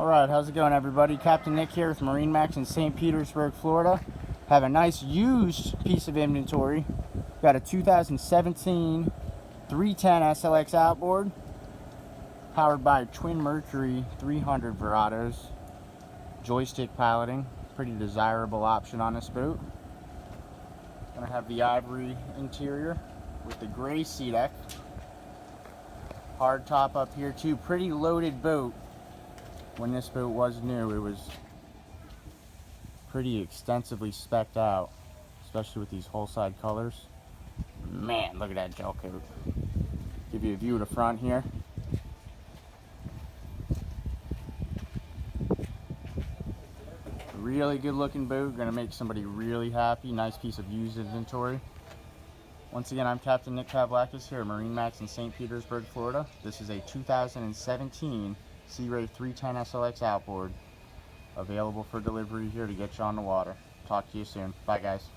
Alright, how's it going, everybody? Captain Nick here with MarineMax in St. Petersburg, Florida. Have a nice used piece of inventory. Got a 2017 310 SLX outboard, powered by twin Mercury 300 Verados. Joystick piloting, pretty desirable option on this boat. Gonna have the ivory interior with the gray sea deck. Hard top up here too. Pretty loaded boat. When this boat was new, it was pretty extensively spec'd out, especially with these hull side colors. Man, look at that gel coat. Give you a view of the front here. Really good looking boat, gonna make somebody really happy. Nice piece of used inventory. Once again, I'm Captain Nick Pavlakis here at MarineMax in St. Petersburg, Florida. This is a 2017 Sea Ray 310 SLX outboard, available for delivery here to get you on the water. Talk to you soon. Bye, guys.